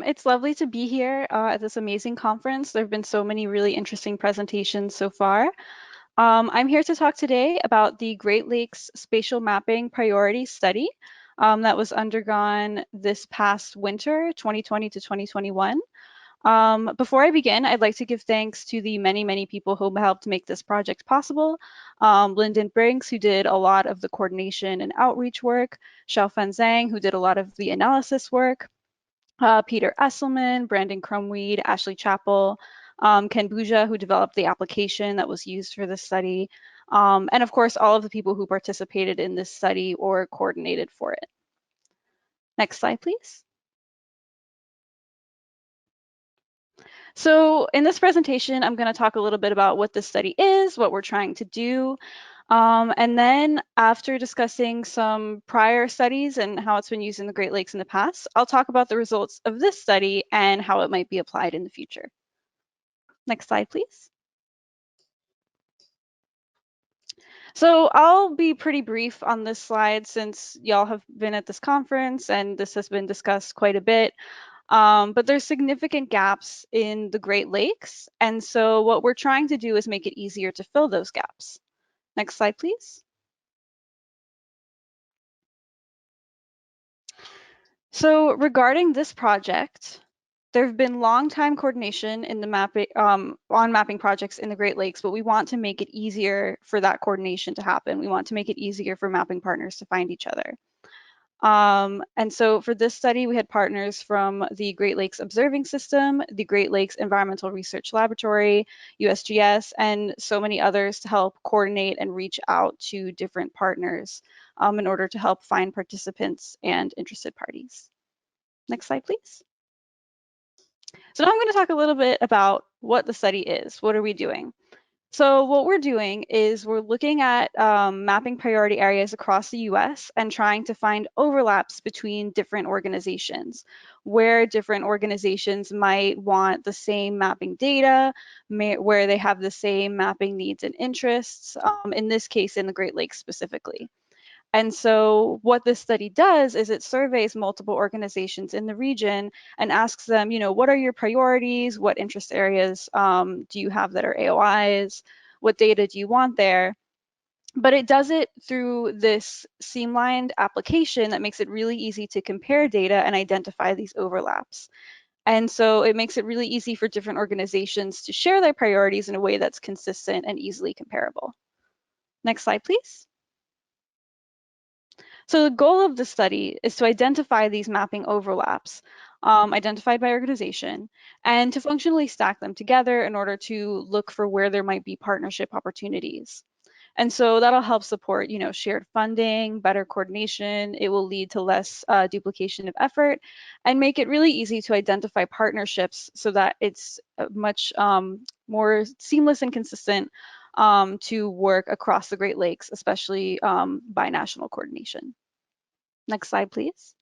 It's lovely to be here at this amazing conference. There have been so many really interesting presentations so far. I'm here to talk today about the Great Lakes Spatial Mapping Priority Study that was undergone this past winter, 2020 to 2021. Before I begin, I'd like to give thanks to the many people who helped make this project possible. Lyndon Briggs, who did a lot of the coordination and outreach work, Xiaofan Zhang, who did a lot of the analysis work, Peter Esselman, Brandon Crumweed, Ashley Chappell, Ken Buja, who developed the application that was used for this study, and of course, all of the people who participated in this study or coordinated for it. Next slide, please. So in this presentation, I'm going to talk a little bit about what this study is, what we're trying to do, and then after discussing some prior studies and how it's been used in the Great Lakes in the past, I'll talk about the results of this study and how it might be applied in the future. Next slide, please. So I'll be pretty brief on this slide since y'all have been at this conference and this has been discussed quite a bit. But there's significant gaps in the Great Lakes. And so what we're trying to do is make it easier to fill those gaps. Next slide, please. So regarding this project, there have been long time coordination in the mapping on mapping projects in the Great Lakes, but we want to make it easier for that coordination to happen. We want to make it easier for mapping partners to find each other. And so for this study, we had partners from the Great Lakes Observing System, the Great Lakes Environmental Research Laboratory, USGS, and so many others to help coordinate and reach out to different partners in order to help find participants and interested parties. Next slide, please. So now I'm going to talk a little bit about what the study is. What are we doing? So what we're doing is we're looking at mapping priority areas across the US and trying to find overlaps between different organizations, where different organizations might want the same mapping data, where they have the same mapping needs and interests, in this case in the Great Lakes specifically. And so what this study does is it surveys multiple organizations in the region and asks them, what are your priorities? What interest areas do you have that are AOIs? What data do you want there? But it does it through this streamlined application that makes it really easy to compare data and identify these overlaps. And so it makes it really easy for different organizations to share their priorities in a way that's consistent and easily comparable. Next slide, please. So the goal of the study is to identify these mapping overlaps, identified by organization, and to functionally stack them together in order to look for where there might be partnership opportunities. And so that'll help support, shared funding, better coordination. It will lead to less duplication of effort and make it really easy to identify partnerships so that it's much more seamless and consistent to work across the Great Lakes, especially binational coordination. Next slide, please.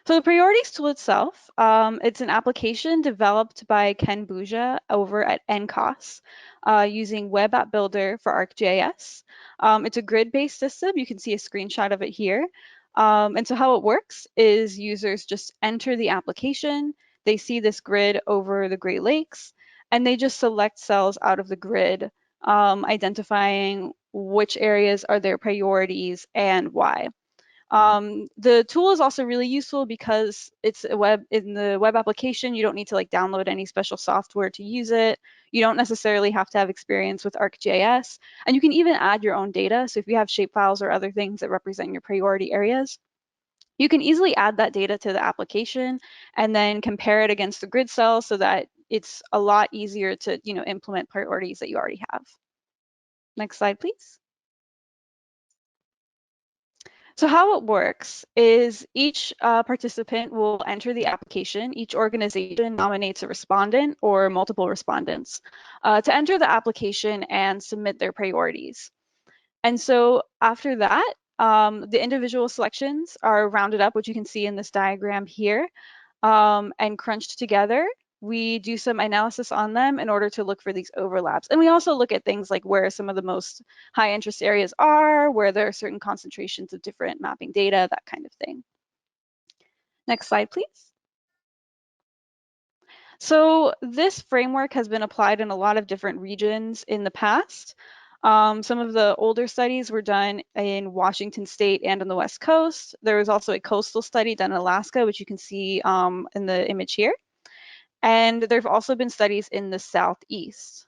So the priorities tool itself, it's an application developed by Ken Buja over at NCOS using Web App Builder for ArcGIS. It's a grid-based system. You can see a screenshot of it here. And so how it works is users just enter the application, they see this grid over the Great Lakes, and they just select cells out of the grid, identifying which areas are their priorities and why. The tool is also really useful because it's in the web application. You don't need to download any special software to use it. You don't necessarily have to have experience with ArcGIS, and you can even add your own data. So if you have shapefiles or other things that represent your priority areas, you can easily add that data to the application and then compare it against the grid cells so that it's a lot easier to implement priorities that you already have. Next slide, please. So how it works is each participant will enter the application. Each organization nominates a respondent or multiple respondents to enter the application and submit their priorities. And so after that, the individual selections are rounded up, which you can see in this diagram here, and crunched together. We do some analysis on them in order to look for these overlaps. And we also look at things like where some of the most high interest areas are, where there are certain concentrations of different mapping data, that kind of thing. Next slide, please. So this framework has been applied in a lot of different regions in the past. Some of the older studies were done in Washington State and on the West Coast. There was also a coastal study done in Alaska, which you can see in the image here. And there have also been studies in the Southeast.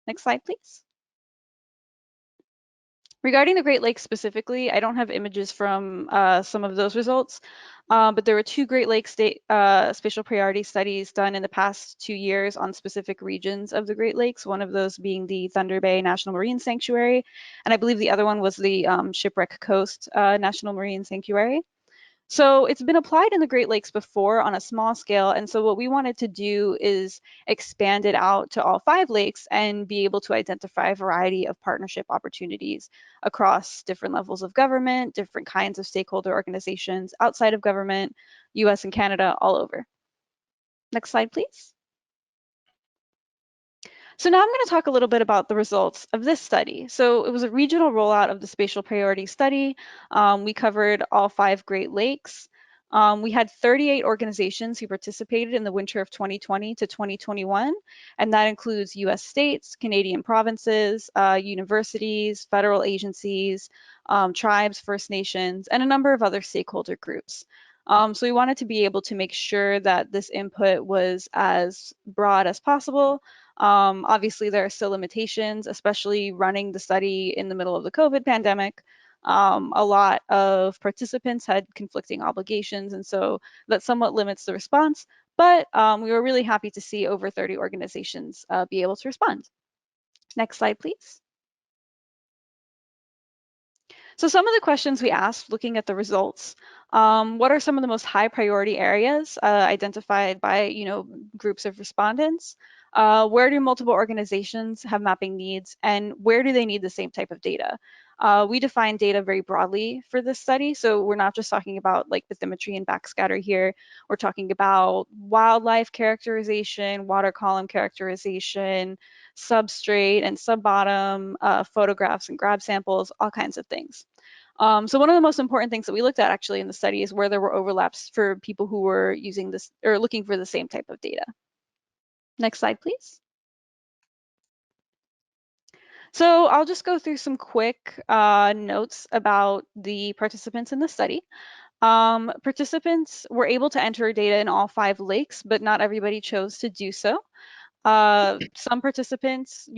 Next slide, please. Regarding the Great Lakes specifically, I don't have images from some of those results, but there were two Great Lakes state spatial priority studies done in the past 2 years on specific regions of the Great Lakes, one of those being the Thunder Bay National Marine Sanctuary, and I believe the other one was the Shipwreck Coast National Marine Sanctuary. So it's been applied in the Great Lakes before on a small scale. And so what we wanted to do is expand it out to all 5 lakes and be able to identify a variety of partnership opportunities across different levels of government, different kinds of stakeholder organizations outside of government, US and Canada, all over. Next slide, please. So now I'm going to talk a little bit about the results of this study. So it was a regional rollout of the spatial priority study. We covered all 5 Great Lakes. We had 38 organizations who participated in the winter of 2020 to 2021, and that includes US states, Canadian provinces, universities, federal agencies, tribes, First Nations, and a number of other stakeholder groups. So we wanted to be able to make sure that this input was as broad as possible. Obviously, there are still limitations, especially running the study in the middle of the COVID pandemic. A lot of participants had conflicting obligations, and so that somewhat limits the response. But we were really happy to see over 30 organizations be able to respond. Next slide, please. So some of the questions we asked looking at the results, what are some of the most high priority areas identified by groups of respondents? Where do multiple organizations have mapping needs, and where do they need the same type of data? We define data very broadly for this study, so we're not just talking about like bathymetry and backscatter here. We're talking about wildlife characterization, water column characterization, substrate and sub-bottom, photographs and grab samples, all kinds of things. So one of the most important things that we looked at actually in the study is where there were overlaps for people who were using this or looking for the same type of data. Next slide, please. So I'll just go through some quick notes about the participants in the study. Participants were able to enter data in all 5 lakes, but not everybody chose to do so. Some participants,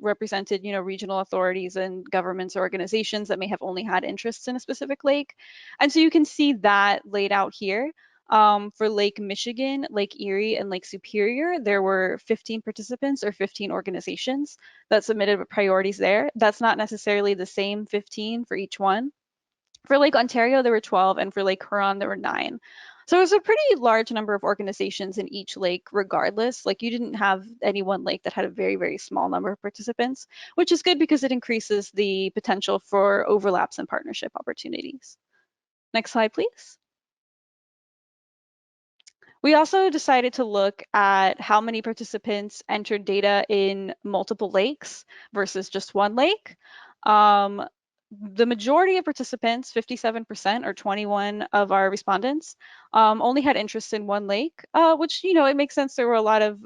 represented, regional authorities and governments or organizations that may have only had interests in a specific lake. And so you can see that laid out here. For Lake Michigan, Lake Erie, and Lake Superior, there were 15 participants or 15 organizations that submitted priorities there. That's not necessarily the same 15 for each one. For Lake Ontario, there were 12, and for Lake Huron, there were 9. So it was a pretty large number of organizations in each lake regardless. Like you didn't have any one lake that had a very, very small number of participants, which is good because it increases the potential for overlaps and partnership opportunities. Next slide, please. We also decided to look at how many participants entered data in multiple lakes versus just one lake. The majority of participants, 57% or 21 of our respondents, only had interest in one lake, which, it makes sense. There were a lot of,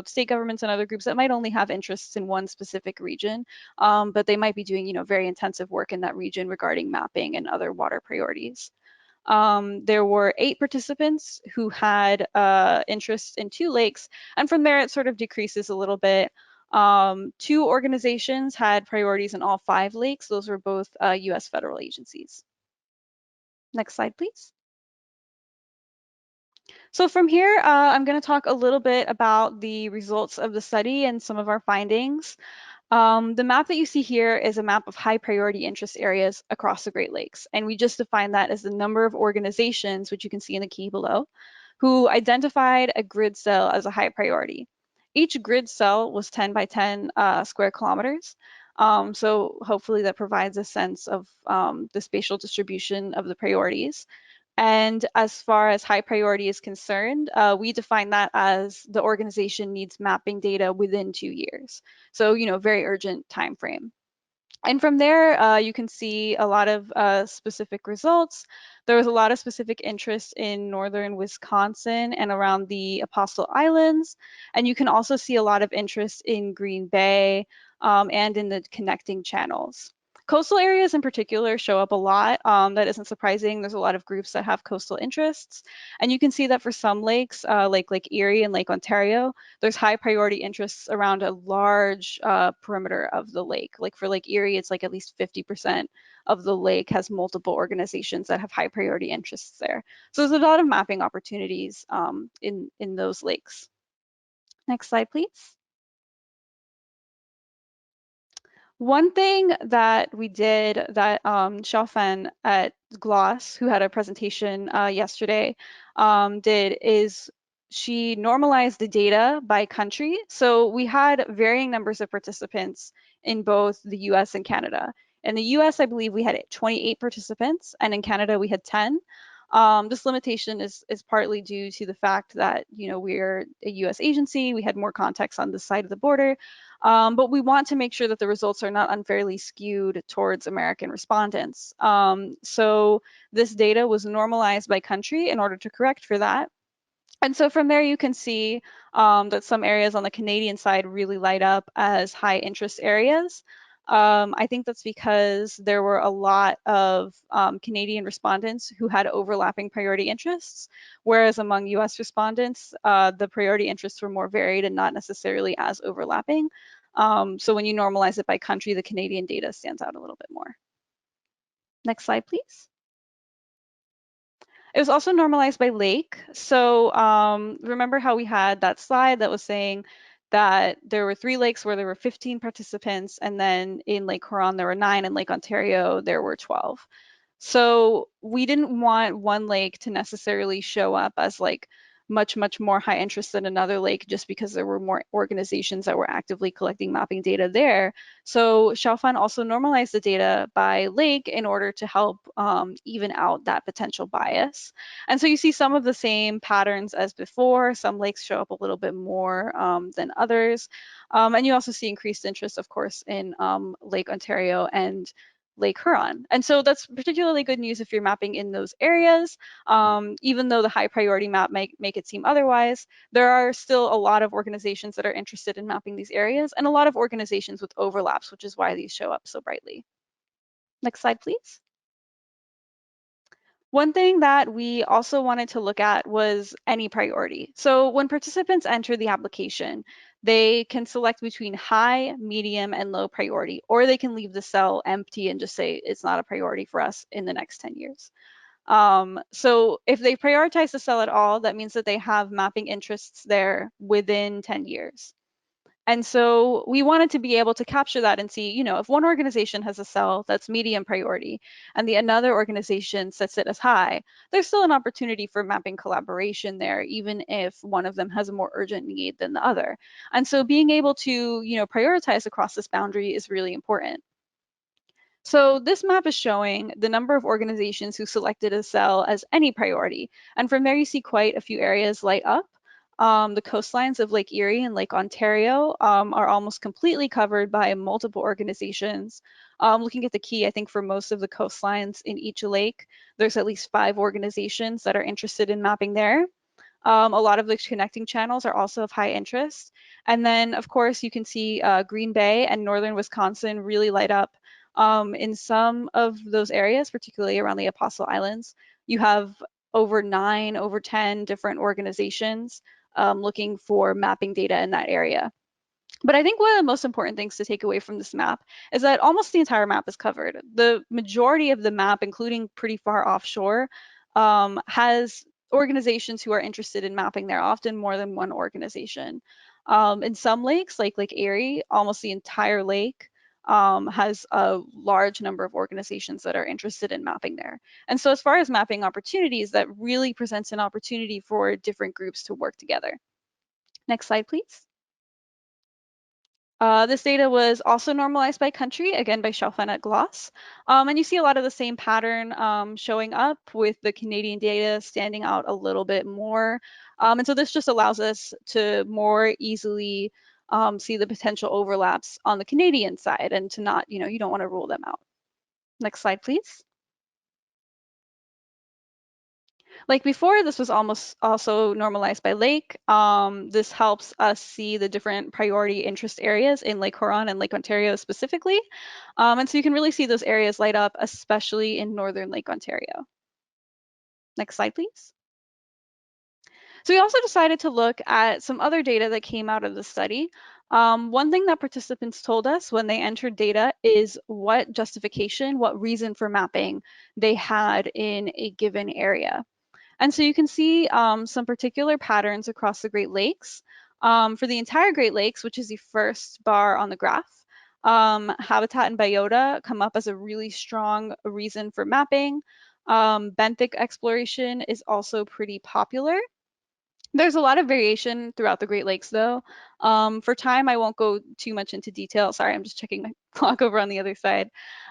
state governments and other groups that might only have interests in one specific region, but they might be doing, very intensive work in that region regarding mapping and other water priorities. There were 8 participants who had interest in 2 lakes, and from there it sort of decreases a little bit. 2 organizations had priorities in all 5 lakes. Those were both US federal agencies. Next slide, please. So from here, I'm going to talk a little bit about the results of the study and some of our findings. The map that you see here is a map of high priority interest areas across the Great Lakes. And we just define that as the number of organizations, which you can see in the key below, who identified a grid cell as a high priority. Each grid cell was 10 by 10 square kilometers. So hopefully that provides a sense of the spatial distribution of the priorities. And as far as high priority is concerned, we define that as the organization needs mapping data within 2 years. So, very urgent time frame. And from there, you can see a lot of specific results. There was a lot of specific interest in northern Wisconsin and around the Apostle Islands. And you can also see a lot of interest in Green Bay and in the connecting channels. Coastal areas in particular show up a lot. That isn't surprising. There's a lot of groups that have coastal interests. And you can see that for some lakes, like Lake Erie and Lake Ontario, there's high priority interests around a large perimeter of the lake. Like for Lake Erie, it's like at least 50% of the lake has multiple organizations that have high priority interests there. So there's a lot of mapping opportunities in those lakes. Next slide, please. One thing that we did that Xiaofan at Gloss, who had a presentation yesterday, did is she normalized the data by country. So we had varying numbers of participants in both the US and Canada. In the US, I believe we had 28 participants, and in Canada, we had 10. This limitation is partly due to the fact that, you know, we're a US agency, we had more contacts on this side of the border, but we want to make sure that the results are not unfairly skewed towards American respondents. So this data was normalized by country in order to correct for that. And so from there, you can see that some areas on the Canadian side really light up as high interest areas. I think that's because there were a lot of Canadian respondents who had overlapping priority interests, whereas among US respondents, the priority interests were more varied and not necessarily as overlapping. So when you normalize it by country, the Canadian data stands out a little bit more. Next slide, please. It was also normalized by lake. So remember how we had that slide that was saying that there were 3 lakes where there were 15 participants, and then in Lake Huron there were 9, and Lake Ontario there were 12. So we didn't want one lake to necessarily show up as like much more high interest than another lake just because there were more organizations that were actively collecting mapping data there. So Xiaofan also normalized the data by lake in order to help even out that potential bias. And so you see some of the same patterns as before. Some lakes show up a little bit more than others. And you also see increased interest, of course, in Lake Ontario and Lake Huron. And so that's particularly good news if you're mapping in those areas. Even though the high priority map might make it seem otherwise, there are still a lot of organizations that are interested in mapping these areas and a lot of organizations with overlaps, which is why these show up so brightly. Next slide, please. One thing that we also wanted to look at was any priority. So when participants enter the application, they can select between high, medium, and low priority, or they can leave the cell empty and just say it's not a priority for us in the next 10 years. So if they prioritize the cell at all, that means that they have mapping interests there within 10 years. And so we wanted to be able to capture that and see, you know, if one organization has a cell that's medium priority and the another organization sets it as high, there's still an opportunity for mapping collaboration there, even if one of them has a more urgent need than the other. And so being able to, you know, prioritize across this boundary is really important. So this map is showing the number of organizations who selected a cell as any priority. And from there, you see quite a few areas light up. The coastlines of Lake Erie and Lake Ontario are almost completely covered by multiple organizations. Looking at the key, I think for most of the coastlines in each lake, there's at least 5 organizations that are interested in mapping there. A lot of the connecting channels are also of high interest. And then, of course, you can see Green Bay and northern Wisconsin really light up. In some of those areas, particularly around the Apostle Islands, you have over 9, over 10 different organizations looking for mapping data in that area. But I think one of the most important things to take away from this map is that almost the entire map is covered. The majority of the map, including pretty far offshore, has organizations who are interested in mapping there, often more than one organization. In some lakes, like Lake Erie, almost the entire lake has a large number of organizations that are interested in mapping there. And so as far as mapping opportunities, that really presents an opportunity for different groups to work together. Next slide, please. This data was also normalized by country, again by Xiaofan at Gloss. And you see a lot of the same pattern showing up with the Canadian data standing out a little bit more. And so this just allows us to more easily see the potential overlaps on the Canadian side and to not, you don't want to rule them out. Next slide, please. Like before, this was almost also normalized by lake. This helps us see the different priority interest areas in Lake Huron and Lake Ontario specifically. And so you can really see those areas light up, especially in northern Lake Ontario. Next slide, please. So we also decided to look at some other data that came out of the study. One thing that participants told us when they entered data is what justification, what reason for mapping they had in a given area. And so you can see some particular patterns across the Great Lakes. For the entire Great Lakes, which is the first bar on the graph, habitat and biota come up as a really strong reason for mapping. Benthic exploration is also pretty popular. There's a lot of variation throughout the Great Lakes, though. For time, I won't go too much into detail. Sorry, I'm just checking my clock over on the other side.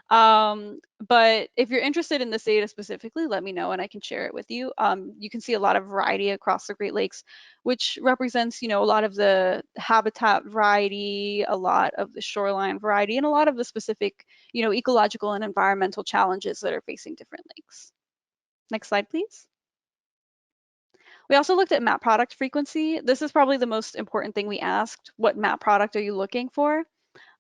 But if you're interested in this data specifically, let me know and I can share it with you. You can see a lot of variety across the Great Lakes, which represents, a lot of the habitat variety, a lot of the shoreline variety, and a lot of the specific, ecological and environmental challenges that are facing different lakes. Next slide, please. We also looked at map product frequency. This is probably the most important thing we asked. What map product are you looking for?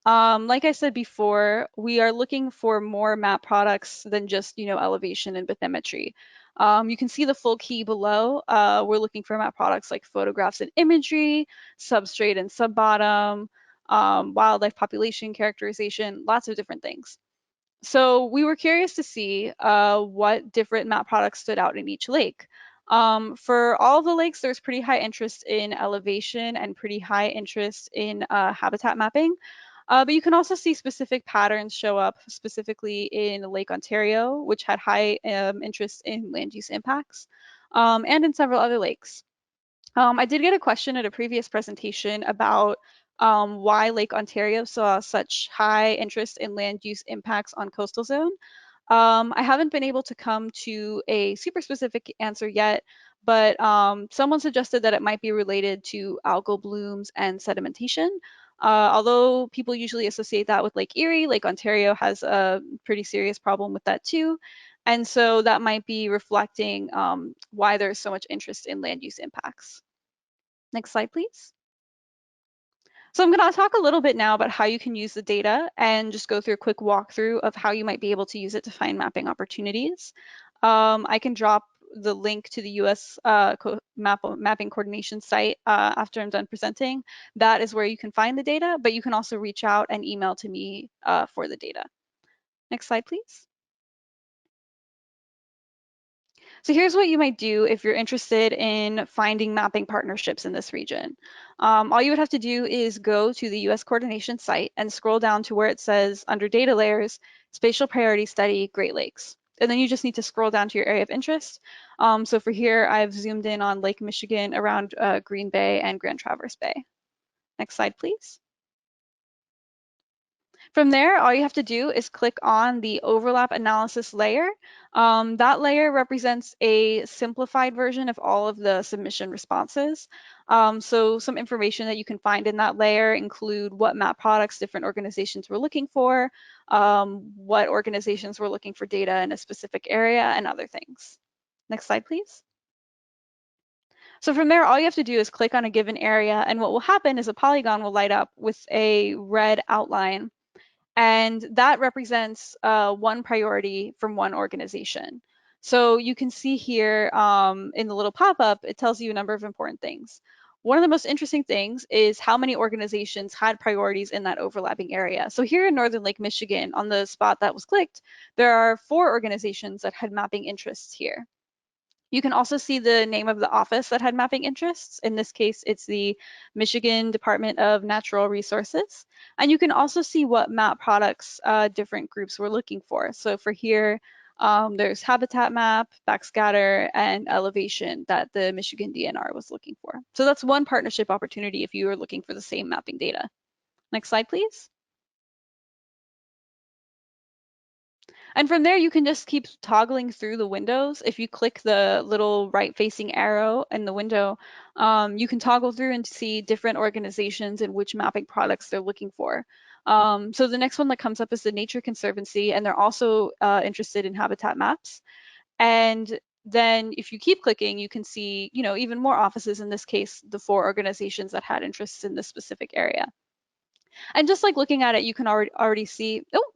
Like I said before, we are looking for more map products than just, elevation and bathymetry. You can see the full key below. We're looking for map products like photographs and imagery, substrate and subbottom, wildlife population characterization, lots of different things. So we were curious to see what different map products stood out in each lake. For all of the lakes, there's pretty high interest in elevation and pretty high interest in habitat mapping. But you can also see specific patterns show up specifically in Lake Ontario, which had high interest in land use impacts, and in several other lakes. I did get a question at a previous presentation about why Lake Ontario saw such high interest in land use impacts on coastal zone. I haven't been able to come to a super specific answer yet, but someone suggested that it might be related to algal blooms and sedimentation. Although people usually associate that with Lake Erie, Lake Ontario has a pretty serious problem with that too. And so that might be reflecting why there's so much interest in land use impacts. Next slide, please. So I'm going to talk a little bit now about how you can use the data and just go through a quick walkthrough of how you might be able to use it to find mapping opportunities. I can drop the link to the US mapping coordination site after I'm done presenting. That is where you can find the data, but you can also reach out and email to me for the data. Next slide, please. So here's what you might do if you're interested in finding mapping partnerships in this region. All you would have to do is go to the US coordination site and scroll down to where it says under data layers, spatial priority study, Great Lakes. And then you just need to scroll down to your area of interest. So for here, I've zoomed in on Lake Michigan around Green Bay and Grand Traverse Bay. Next slide, please. From there, all you have to do is click on the overlap analysis layer. That layer represents a simplified version of all of the submission responses. So some information that you can find in that layer include what map products different organizations were looking for, what organizations were looking for data in a specific area, and other things. Next slide, please. So from there, all you have to do is click on a given area, and what will happen is a polygon will light up with a red outline. And that represents one priority from one organization. So you can see here in the little pop-up, it tells you a number of important things. One of the most interesting things is how many organizations had priorities in that overlapping area. So here in Northern Lake Michigan, on the spot that was clicked, there are 4 organizations that had mapping interests here. You can also see the name of the office that had mapping interests. In this case, it's the Michigan Department of Natural Resources. And you can also see what map products different groups were looking for. So for here, there's habitat map, backscatter, and elevation that the Michigan DNR was looking for. So that's one partnership opportunity if you are looking for the same mapping data. Next slide, please. And from there, you can just keep toggling through the windows. If you click the little right-facing arrow in the window, you can toggle through and see different organizations and which mapping products they're looking for. So the next one that comes up is the Nature Conservancy, and they're also interested in habitat maps. And then if you keep clicking, you can see, even more offices, in this case, the 4 organizations that had interests in this specific area. And just like looking at it, you can already see, oh,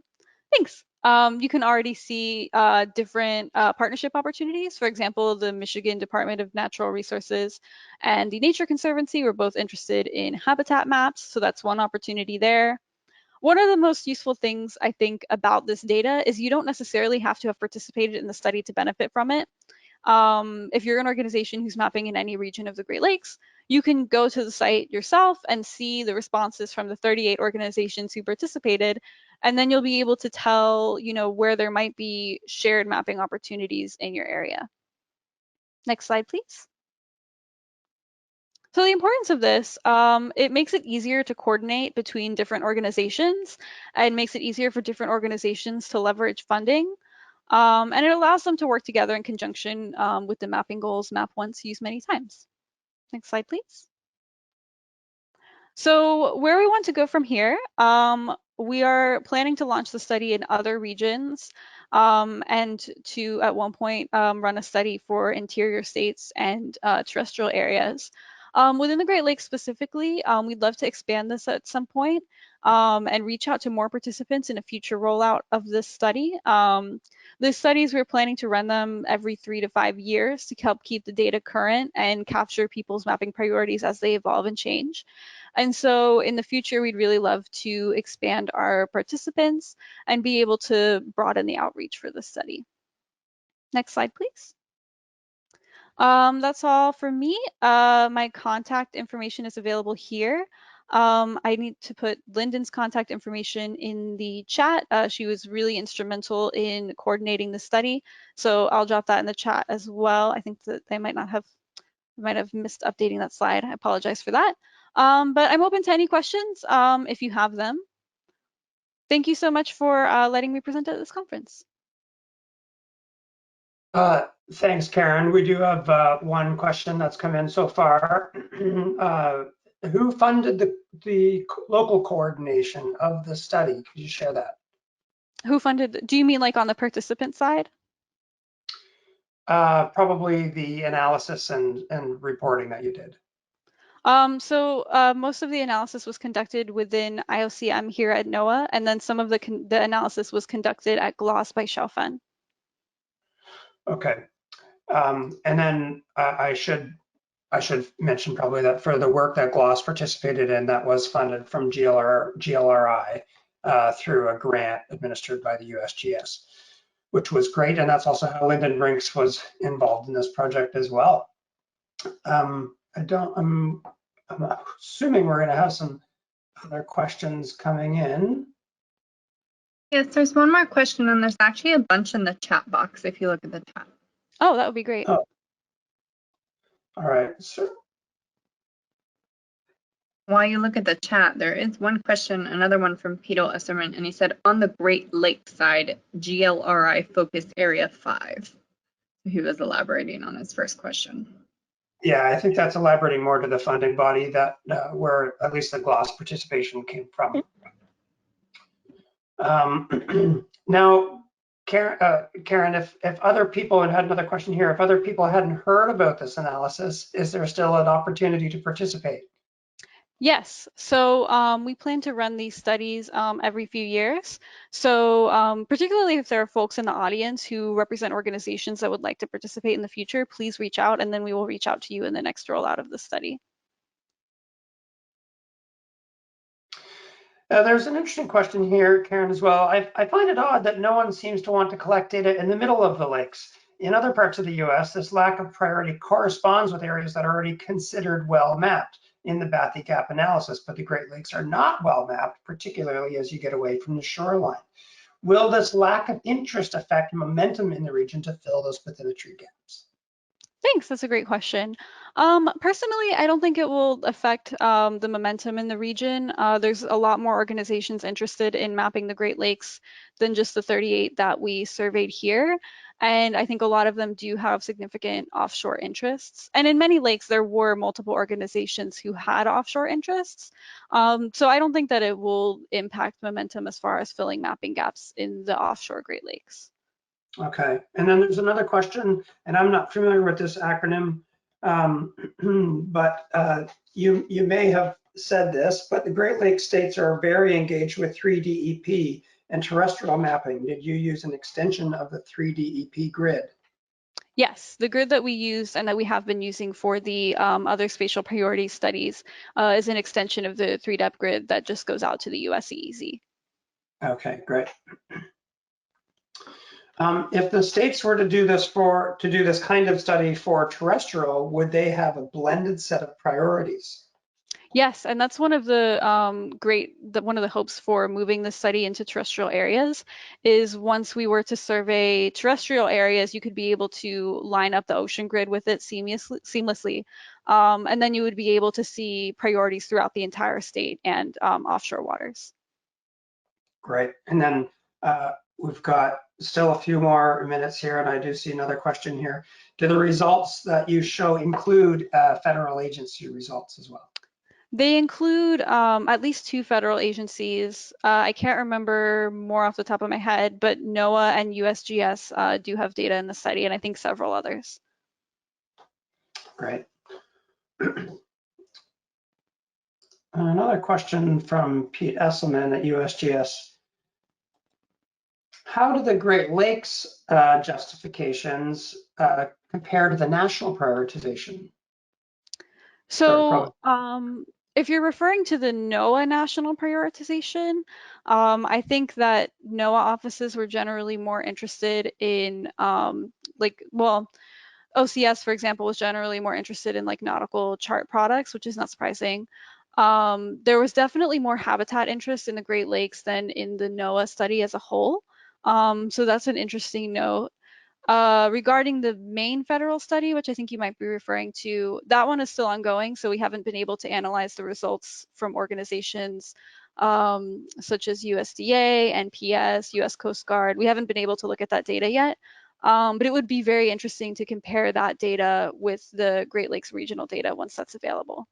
thanks. You can already see different partnership opportunities. For example, the Michigan Department of Natural Resources and the Nature Conservancy were both interested in habitat maps, so that's one opportunity there. One of the most useful things I think about this data is you don't necessarily have to have participated in the study to benefit from it. If you're an organization who's mapping in any region of the Great Lakes, you can go to the site yourself and see the responses from the 38 organizations who participated, and then you'll be able to tell, where there might be shared mapping opportunities in your area. Next slide, please. So the importance of this, it makes it easier to coordinate between different organizations and makes it easier for different organizations to leverage funding. And it allows them to work together in conjunction with the mapping goals, map once, use many times. Next slide, please. So where we want to go from here, we are planning to launch the study in other regions and to, at one point, run a study for interior states and terrestrial areas. Within the Great Lakes specifically, we'd love to expand this at some point and reach out to more participants in a future rollout of this study. The studies, we're planning to run them every 3 to 5 years to help keep the data current and capture people's mapping priorities as they evolve and change. And so in the future, we'd really love to expand our participants and be able to broaden the outreach for this study. Next slide, please. That's all for me. My contact information is available here. I need to put Lyndon's contact information in the chat. She was really instrumental in coordinating the study, so I'll drop that in the chat as well. I think that they might have missed updating that slide. I apologize for that. But I'm open to any questions if you have them. Thank you so much for letting me present at this conference. Thanks, Karen. We do have one question that's come in so far. Who funded the local coordination of the study? Could you share that? Who funded? Do you mean like on the participant side? Probably the analysis and reporting that you did. So most of the analysis was conducted within IOCM here at NOAA, and then some of the analysis was conducted at Gouws by Xiaofan. Okay. And then I should mention probably that for the work that Gouws participated in, that was funded from GLRI through a grant administered by the USGS, which was great. And that's also how Lyndon Rinks was involved in this project as well. I'm assuming we're going to have some other questions coming in. Yes, there's one more question, and there's actually a bunch in the chat box if you look at the chat. Oh, that would be great. Oh. All right. So while you look at the chat, there is one question, another one from Peter Esserman, and he said, on the Great Lakes side, GLRI focus area 5. He was elaborating on his first question. Yeah, I think that's elaborating more to the funding body that where at least the Gouws participation came from. Now, Karen, if other people had another question here, if other people hadn't heard about this analysis, is there still an opportunity to participate? Yes, so we plan to run these studies every few years. So particularly if there are folks in the audience who represent organizations that would like to participate in the future, please reach out, and then we will reach out to you in the next rollout of the study. There's an interesting question here, Karen, as well. I find it odd that no one seems to want to collect data in the middle of the lakes. In other parts of the US, this lack of priority corresponds with areas that are already considered well mapped in the Bathy Gap analysis, but the Great Lakes are not well mapped, particularly as you get away from the shoreline. Will this lack of interest affect momentum in the region to fill those bathymetry gaps? Thanks, that's a great question. Personally, I don't think it will affect the momentum in the region. There's a lot more organizations interested in mapping the Great Lakes than just the 38 that we surveyed here. And I think a lot of them do have significant offshore interests. And in many lakes, there were multiple organizations who had offshore interests. So I don't think that it will impact momentum as far as filling mapping gaps in the offshore Great Lakes. Okay, and then there's another question, and I'm not familiar with this acronym, um, but you may have said this, but the Great Lakes states are very engaged with 3DEP and terrestrial mapping. Did you use an extension of the 3DEP grid? Yes, the grid that we used and that we have been using for the other spatial priority studies is an extension of the 3DEP grid that just goes out to the US EEZ. Okay, great. If the states were to do this kind of study for terrestrial, would they have a blended set of priorities? Yes, and that's one of the one of the hopes for moving the study into terrestrial areas is once we were to survey terrestrial areas, you could be able to line up the ocean grid with it seamlessly. And then you would be able to see priorities throughout the entire state and offshore waters. Great. And then we've got still a few more minutes here, and I do see another question here. Do the results that you show include federal agency results as well? They include at least two federal agencies. I can't remember more off the top of my head, but NOAA and USGS do have data in the study, and I think several others. Great. Another question from Pete Esselman at USGS. How do the Great Lakes justifications compare to the national prioritization? Sorry, So, probably. if you're referring to the NOAA national prioritization, I think that NOAA offices were generally more interested in, well, OCS, for example, was generally more interested in like nautical chart products, which is not surprising. There was definitely more habitat interest in the Great Lakes than in the NOAA study as a whole. So that's an interesting note. Regarding the main federal study, which I think you might be referring to, that one is still ongoing, so we haven't been able to analyze the results from organizations such as USDA, NPS, US Coast Guard. We haven't been able to look at that data yet, but it would be very interesting to compare that data with the Great Lakes regional data once that's available.